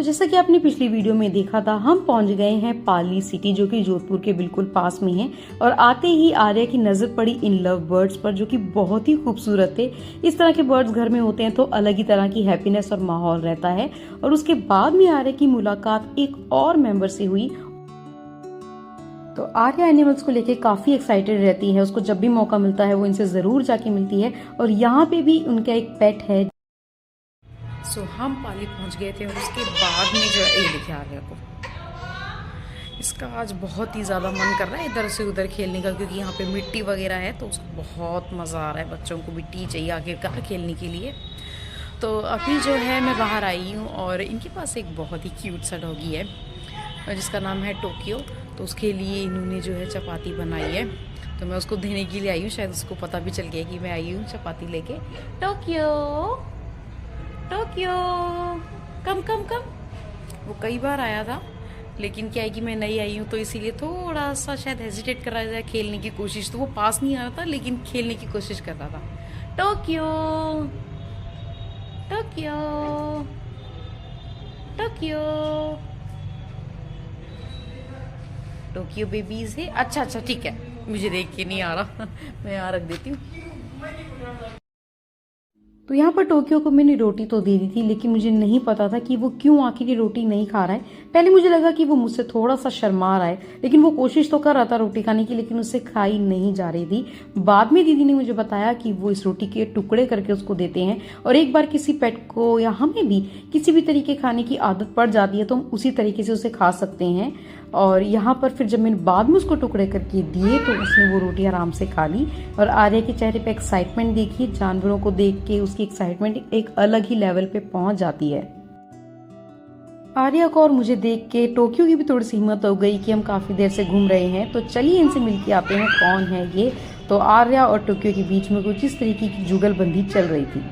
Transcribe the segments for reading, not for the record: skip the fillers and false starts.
जैसा कि आपने पिछली वीडियो में देखा था, हम पहुंच गए हैं पाली सिटी, जो कि जोधपुर के बिल्कुल पास में है। और आते ही आर्या की नजर पड़ी इन लव बर्ड्स पर, जो कि बहुत ही खूबसूरत थे। इस तरह के बर्ड्स घर में होते हैं तो अलग ही तरह की हैप्पीनेस और माहौल रहता है। और उसके बाद में आर्या की मुलाकात एक और मेंबर से हुई। तो आर्या एनिमल्स को लेके काफी एक्साइटेड रहती है। उसको जब भी मौका मिलता है वो इनसे जरूर जाके मिलती है। और यहाँ पे भी उनका एक पेट है। हम पाली पहुंच गए थे और उसके बाद में जो है, ये देखिए आर्या को, इसका आज बहुत ही ज़्यादा मन कर रहा है इधर से उधर खेलने का, क्योंकि यहाँ पे मिट्टी वगैरह है तो उसको बहुत मज़ा आ रहा है। बच्चों को मिट्टी चाहिए आखिरकार खेलने के लिए। तो अभी जो है मैं बाहर आई हूँ और इनके पास एक बहुत ही क्यूट सा डॉगी है जिसका नाम है टोक्यो। तो उसके लिए इन्होंने जो है चपाती बनाई है, तो मैं उसको देने के लिए आई हूँ। शायद उसको पता भी चल गया कि मैं आई हूँ चपाती लेके। टोक्यो, टोक्यो, कम कम कम। वो कई बार आया था, लेकिन क्या है कि मैं नई आई हूँ तो इसीलिए थोड़ा सा शायद हेजिटेट कर रहा था खेलने की कोशिश। तो वो पास नहीं आ रहा था लेकिन खेलने की कोशिश कर रहा था। Tokyo, Tokyo, Tokyo, Tokyo babies है। अच्छा अच्छा ठीक है, मुझे देख के नहीं आ रहा मैं यहाँ रख देती हूँ। तो यहाँ पर टोक्यो को मैंने रोटी तो दे दी थी, लेकिन मुझे नहीं पता था कि वो क्यों आखिर ये रोटी नहीं खा रहा है। पहले मुझे लगा कि वो मुझसे थोड़ा सा शर्मा रहा है, लेकिन वो कोशिश तो कर रहा था रोटी खाने की, लेकिन उससे खाई नहीं जा रही थी। बाद में दीदी ने मुझे बताया कि वो इस रोटी के टुकड़े करके उसको देते हैं। और एक बार किसी पेट को या हमें भी किसी भी तरीके खाने की आदत पड़ जाती है तो हम उसी तरीके से उसे खा सकते हैं। और यहाँ पर फिर जब मैंने बाद में उसको टुकड़े करके दिए तो उसने वो रोटी आराम से खा ली। और आर्या के चेहरे पे एक्साइटमेंट देखिए, जानवरों को देख के उसकी एक्साइटमेंट एक अलग ही लेवल पे पहुंच जाती है। आर्या को और मुझे देख के टोक्यो की भी थोड़ी सी हिम्मत हो गई कि हम काफी देर से घूम रहे हैं, तो चलिए इनसे मिलके आते हैं कौन है ये। तो आर्या और टोक्यो के बीच में कुछ इस तरीके की जुगलबंदी चल रही थी।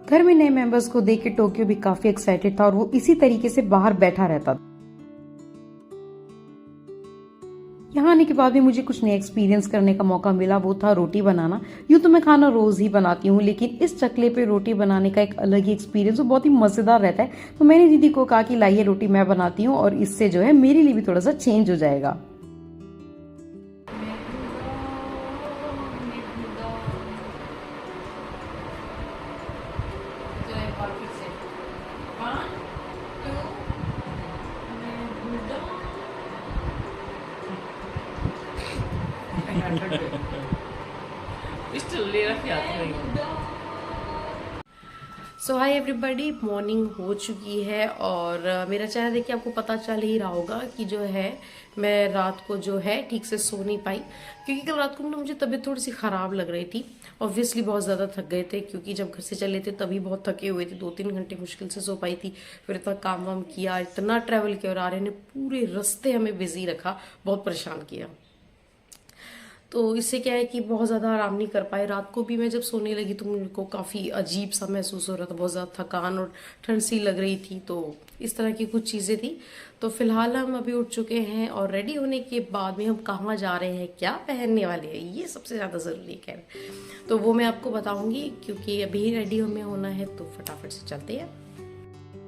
घर में नए मेंबर्स को देख के टोक्यो भी काफी एक्साइटेड था और वो इसी तरीके से बाहर बैठा रहता था। यहाँ आने के बाद भी मुझे कुछ नया एक्सपीरियंस करने का मौका मिला, वो था रोटी बनाना। यूँ तो मैं खाना रोज ही बनाती हूँ, लेकिन इस चकले पे रोटी बनाने का एक अलग ही एक्सपीरियंस वो बहुत ही मजेदार रहता है। तो मैंने दीदी को कहा कि लाइए रोटी मैं बनाती हूँ और इससे जो है मेरे लिए भी थोड़ा सा चेंज हो जाएगा। सो हाय एवरीबॉडी, मॉर्निंग हो चुकी है और मेरा चेहरा देख के आपको पता चल ही रहा होगा कि जो है मैं रात को जो है ठीक से सो नहीं पाई, क्योंकि कल रात को ना मुझे तबीयत थोड़ी सी ख़राब लग रही थी। ऑब्वियसली बहुत ज़्यादा थक गए थे, क्योंकि जब घर से चले थे तभी बहुत थके हुए थे। 2-3 घंटे मुश्किल से सो पाई थी। फिर इतना काम वाम किया, इतना ट्रैवल किया और आर्य ने पूरे रास्ते हमें बिजी रखा, बहुत परेशान किया। तो इससे क्या है कि बहुत ज़्यादा आराम नहीं कर पाए। रात को भी मैं जब सोने लगी तो मेरे को काफ़ी अजीब सा महसूस हो रहा था, बहुत ज़्यादा थकान और ठंड सी लग रही थी। तो इस तरह की कुछ चीज़ें थी। तो फिलहाल हम अभी उठ चुके हैं और रेडी होने के बाद में हम कहाँ जा रहे हैं, क्या पहनने वाले हैं, ये सबसे ज़्यादा ज़रूरी है। खैर, तो वो मैं आपको बताऊँगी, क्योंकि अभी रेडी हमें होना है, तो फटाफट से चलते हैं।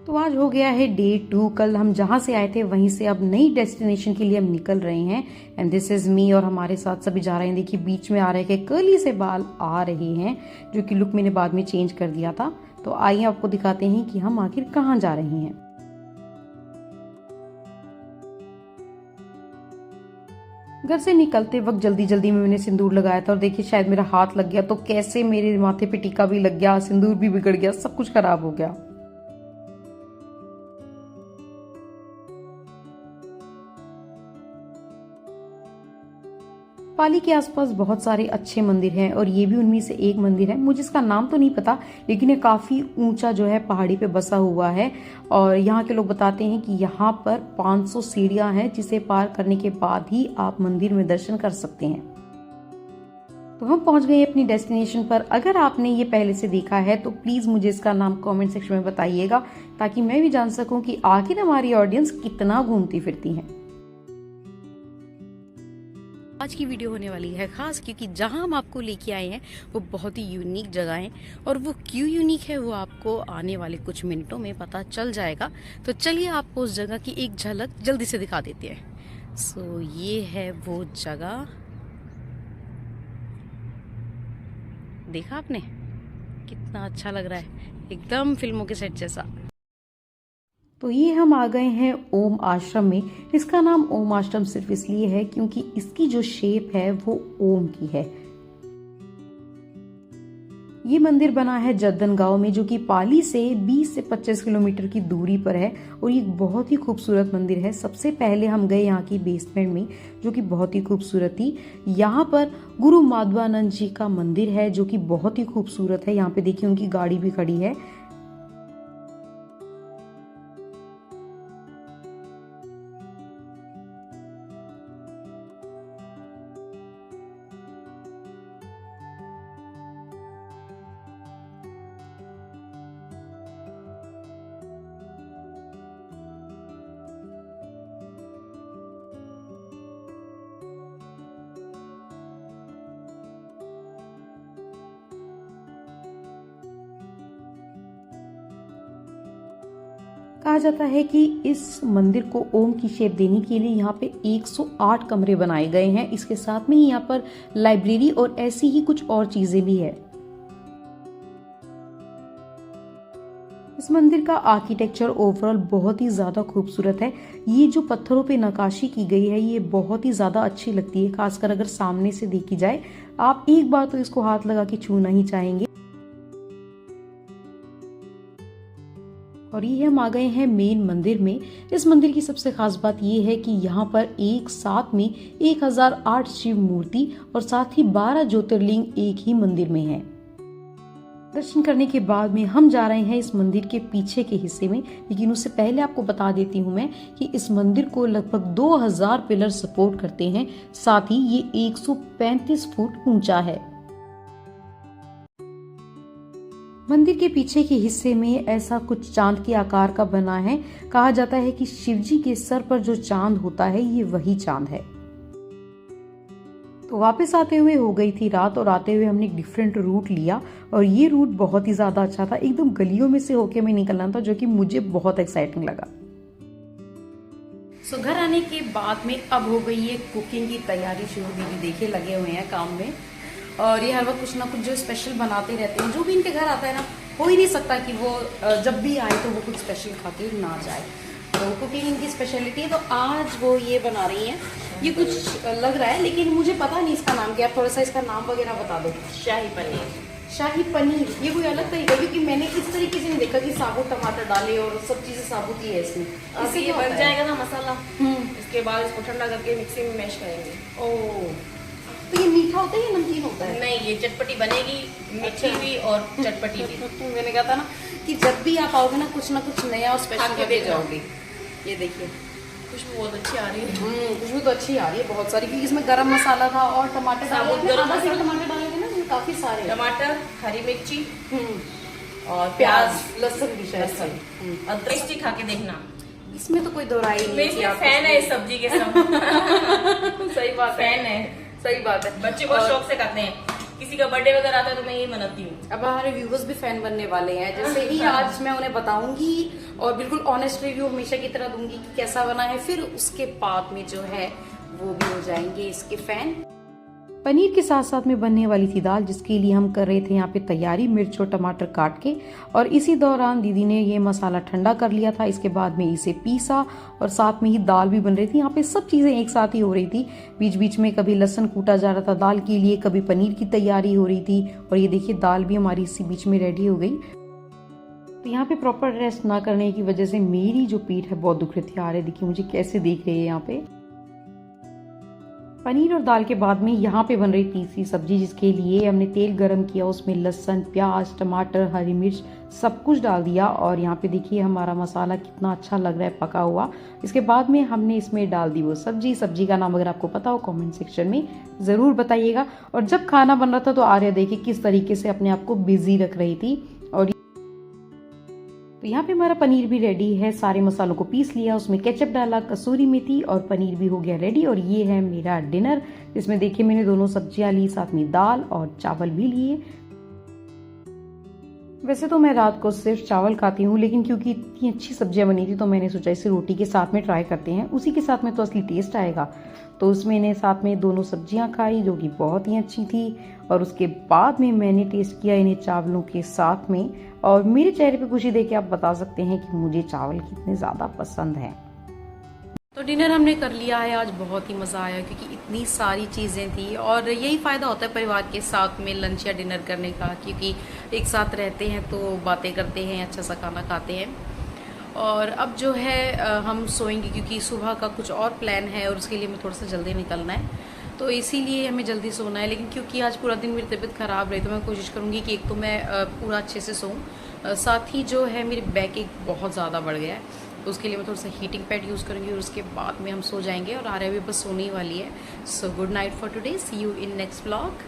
तो आज हो गया है डे 2। कल हम जहाँ से आए थे वहीं से अब नई डेस्टिनेशन के लिए हम निकल रहे हैं। एंड दिस इज मी, और हमारे साथ सभी जा रहे हैं। देखिए बीच में आ रहे के कर्ली से बाल आ रहे हैं, जो कि लुक मैंने बाद में चेंज कर दिया था। तो आइए आपको दिखाते हैं कि हम आखिर कहाँ जा रहे हैं। घर से निकलते वक्त जल्दी जल्दी में मैंने सिंदूर लगाया था और देखिए शायद मेरा हाथ लग गया, तो कैसे मेरे माथे पे टीका भी लग गया, सिंदूर भी बिगड़ गया, सब कुछ खराब हो गया। पाली के आसपास बहुत सारे अच्छे मंदिर हैं और ये भी उनमें से एक मंदिर है। मुझे इसका नाम तो नहीं पता, लेकिन ये काफी ऊंचा जो है पहाड़ी पे बसा हुआ है और यहाँ के लोग बताते हैं कि यहाँ पर 500 सीढ़ियां हैं जिसे पार करने के बाद ही आप मंदिर में दर्शन कर सकते हैं। तो हम पहुंच गए अपनी डेस्टिनेशन पर। अगर आपने ये पहले से देखा है तो प्लीज मुझे इसका नाम कमेंट सेक्शन में बताइएगा, ताकि मैं भी जान सकूं कि आखिर हमारी ऑडियंस कितना घूमती फिरती है। आज की वीडियो होने वाली है खास, क्योंकि जहां हम आपको लेके आए हैं वो बहुत ही यूनिक जगह है और वो क्यों यूनिक है वो आपको आने वाले कुछ मिनटों में पता चल जाएगा। तो चलिए आपको उस जगह की एक झलक जल्दी से दिखा देते हैं। सो ये है वो जगह, देखा आपने कितना अच्छा लग रहा है, एकदम फिल्मों के सेट जैसा। तो ये हम आ गए हैं ओम आश्रम में। इसका नाम ओम आश्रम सिर्फ इसलिए है क्योंकि इसकी जो शेप है वो ओम की है। ये मंदिर बना है जद्दन गांव में, जो कि पाली से 20 से 25 किलोमीटर की दूरी पर है और ये बहुत ही खूबसूरत मंदिर है। सबसे पहले हम गए यहाँ की बेसमेंट में, जो कि बहुत ही खूबसूरत थी। यहाँ पर गुरु माधवानंद जी का मंदिर है जो कि बहुत ही खूबसूरत है। यहाँ पे देखिए उनकी गाड़ी भी खड़ी है। कहा जाता है कि इस मंदिर को ओम की शेप देने के लिए यहाँ पे 108 कमरे बनाए गए हैं। इसके साथ में ही यहाँ पर लाइब्रेरी और ऐसी ही कुछ और चीजें भी है। इस मंदिर का आर्किटेक्चर ओवरऑल बहुत ही ज्यादा खूबसूरत है। ये जो पत्थरों पे नक्काशी की गई है ये बहुत ही ज्यादा अच्छी लगती है, खासकर अगर सामने से देखी जाए। आप एक बार तो इसको हाथ लगा के छूना ही चाहेंगे। और ये हम आ गए हैं मेन मंदिर में। इस मंदिर की सबसे खास बात ये है कि यहाँ पर एक साथ में 1008 शिव मूर्ति और साथ ही 12 ज्योतिर्लिंग एक ही मंदिर में है। दर्शन करने के बाद में हम जा रहे हैं इस मंदिर के पीछे के हिस्से में, लेकिन उससे पहले आपको बता देती हूँ मैं कि इस मंदिर को लगभग 2000 पिलर सपोर्ट करते हैं। साथ ही ये 135 फुट ऊंचा है। मंदिर के पीछे के हिस्से में ऐसा कुछ चांद के आकार का बना है। कहा जाता है कि शिवजी के सर पर जो चांद होता है ये वही चांद है। तो वापस आते हुए हो गई थी रात और आते हुए हमने एक डिफरेंट रूट लिया और ये रूट बहुत ही ज्यादा अच्छा था। एकदम गलियों में से होके हमें निकलना था, जो कि मुझे बहुत एक्साइटिंग लगा। सो घर आने के बाद में अब हो गई है कुकिंग की तैयारी शुरू। दीदी देखे लगे हुए हैं काम में और ये हर वक्त कुछ ना कुछ जो स्पेशल बनाते रहते हैं। जो भी इनके घर आता है ना, हो ही नहीं सकता कि वो जब भी आए तो वो कुछ स्पेशल खा के ना जाए। तो कुकिंग इनकी स्पेशलिटी है। तो आज वो ये बना रही हैं। ये कुछ लग रहा है लेकिन मुझे पता नहीं इसका नाम क्या है। थोड़ा सा इसका नाम वगैरह बता दो। शाही पनीर। शाही पनीर, ये कोई अलग तरीका, क्योंकि मैंने इस तरीके से नहीं देखा कि साबुत टमाटर डाले और सब चीजें साबुत ही है इसमें। इससे ये बन जाएगा ना मसाला, इसके बाद इसको ठंडा करके मिक्सी में मैश करेंगे। ओह, तो ये मीठा होता है या नमकीन होता है? नहीं, ये चटपटी बनेगी, मीठी भी और चटपटी भी। मैंने कहा था ना कि जब भी आप आओगे ना कुछ नया और स्पेशल करके जाओगे। ये देखिए खुशबू बहुत अच्छी आ रही है। खुशबू तो अच्छी आ रही है बहुत सारी, क्योंकि इसमें गरम मसाला था और टमाटर साबुत गरम मसाला, टमाटर डाले थे ना, काफी सारे टमाटर, हरी मिर्ची और प्याज, लहसुन भी शायद। और टेस्टी खा के देखना, इसमें तो कोई दोहराई नहीं। फैन है इस सब्जी के सब। सही बात, फैन है, सही बात है। बच्चे बहुत शौक से खाते हैं। किसी का बर्थडे वगैरह आता है तो मैं ये बनाती हूँ। अब हमारे व्यूवर्स भी फैन बनने वाले हैं, जैसे ही आज मैं उन्हें बताऊंगी और बिल्कुल ऑनेस्ट रिव्यू हमेशा की तरह दूंगी कि कैसा बना है, फिर उसके बाद में जो है वो भी हो जाएंगे इसके फैन। पनीर के साथ साथ में बनने वाली थी दाल, जिसके लिए हम कर रहे थे यहाँ पे तैयारी, मिर्च और टमाटर काट के। और इसी दौरान दीदी ने ये मसाला ठंडा कर लिया था। इसके बाद में इसे पीसा और साथ में ही दाल भी बन रही थी। यहाँ पे सब चीजें एक साथ ही हो रही थी। बीच बीच में कभी लहसुन कूटा जा रहा था दाल के लिए, कभी पनीर की तैयारी हो रही थी। और ये देखिए दाल भी हमारी इसी बीच में रेडी हो गई। तो यहाँ पे प्रॉपर रेस्ट ना करने की वजह से मेरी जो पीठ है बहुत दुख रही थी। आ रहे देखिए मुझे कैसे देख रही है यहाँ पे। पनीर और दाल के बाद में यहाँ पे बन रही तीसरी सब्जी, जिसके लिए हमने तेल गरम किया, उसमें लहसुन, प्याज, टमाटर, हरी मिर्च सब कुछ डाल दिया। और यहाँ पे देखिए हमारा मसाला कितना अच्छा लग रहा है पका हुआ। इसके बाद में हमने इसमें डाल दी वो सब्जी का नाम अगर आपको पता हो कमेंट सेक्शन में ज़रूर बताइएगा। और जब खाना बन रहा था तो आर्या देखिए किस तरीके से अपने आप को बिजी रख रही थी। और तो यहाँ पे हमारा पनीर भी रेडी है, सारे मसालों को पीस लिया, उसमें केचप डाला, कसूरी मेथी और पनीर भी हो गया रेडी। और ये है मेरा डिनर, जिसमें देखिए मैंने दोनों सब्जियां ली, साथ में दाल और चावल भी लिए। वैसे तो मैं रात को सिर्फ चावल खाती हूँ, लेकिन क्योंकि इतनी अच्छी सब्जियां बनी थी तो मैंने सोचा इसे रोटी के साथ में ट्राई करते हैं, उसी के साथ में तो असली टेस्ट आएगा। तो उसमें मैंने साथ में दोनों सब्जियां खाई जो कि बहुत ही अच्छी थी। और उसके बाद में मैंने टेस्ट किया इन्हें चावलों के साथ में, और मेरे चेहरे पे खुशी देख के आप बता सकते हैं कि मुझे चावल कितने ज़्यादा पसंद है। तो डिनर हमने कर लिया है, आज बहुत ही मज़ा आया क्योंकि इतनी सारी चीज़ें थी। और यही फ़ायदा होता है परिवार के साथ में लंच या डिनर करने का, क्योंकि एक साथ रहते हैं तो बातें करते हैं, अच्छा सा खाना खाते हैं। और अब जो है हम सोएंगे क्योंकि सुबह का कुछ और प्लान है और उसके लिए हमें थोड़ा सा जल्दी निकलना है, तो इसीलिए हमें जल्दी सोना है। लेकिन क्योंकि आज पूरा दिन मेरी तबीयत ख़राब रही तो मैं कोशिश करूँगी कि एक तो मैं पूरा अच्छे से सोऊं, साथ ही जो है मेरी बैक एक बहुत ज़्यादा बढ़ गया है, तो उसके लिए मैं थोड़ा सा हीटिंग पैड यूज़ करूँगी और उसके बाद में हम सो जाएंगे। और आर्या भी बस सोने ही वाली है। So good night for today, see you in next vlog.